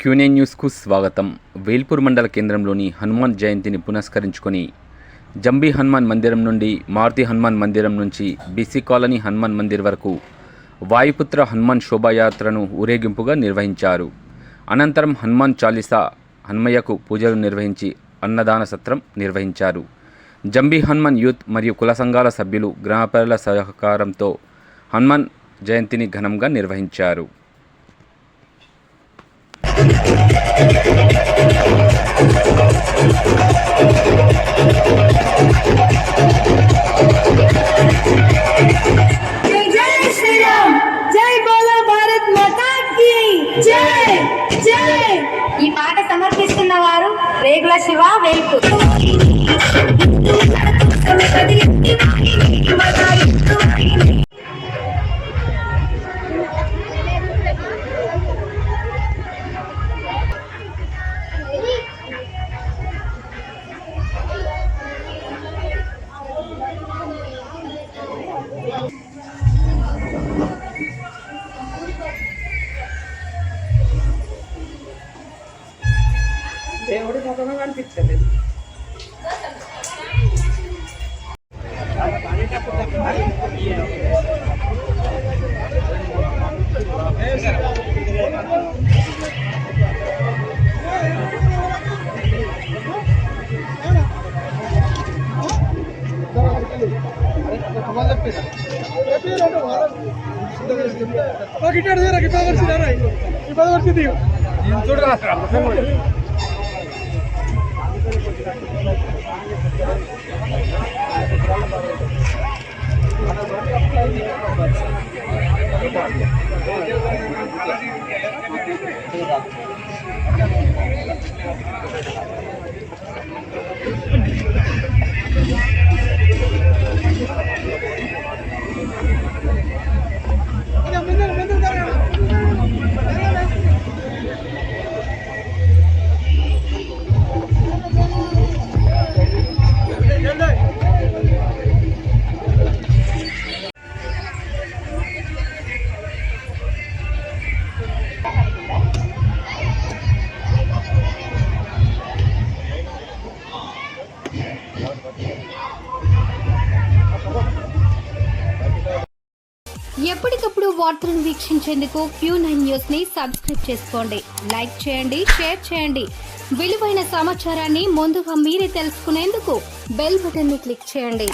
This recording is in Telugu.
Q9 న్యూస్కు స్వాగతం. వేల్పూర్ మండల కేంద్రంలోని హనుమాన్ జయంతిని పురస్కరించుకొని జంబీ హనుమాన్ మందిరం నుండి మారుతి హనుమాన్ మందిరం నుంచి బీసీ కాలనీ హనుమాన్ మందిర్ వరకు వాయుపుత్ర హనుమాన్ శోభాయాత్రను ఊరేగింపుగా నిర్వహించారు. అనంతరం హనుమాన్ చాలీసా, హనుమయ్యకు పూజలు నిర్వహించి అన్నదాన సత్రం నిర్వహించారు. జంబీ హనుమాన్ యూత్ మరియు కుల సంఘాల సభ్యులు గ్రామ ప్రజల సహకారంతో హనుమాన్ జయంతిని ఘనంగా నిర్వహించారు. ఈ పాట సమర్పిస్తున్న వారు రేగుల శివ వేల్పూర్. దేవుడి ముఖమే కనిపించలేదు. ఎప్పటికప్పుడు వార్తలను వీక్షించేందుకు Q9 న్యూస్ ని సబ్స్క్రైబ్ చేసుకోండి, లైక్ చేయండి, షేర్ చేయండి. విలువైన సమాచారాన్ని ముందుగా మీరే తెలుసుకునేందుకు బెల్ బటన్ ని క్లిక్ చేయండి.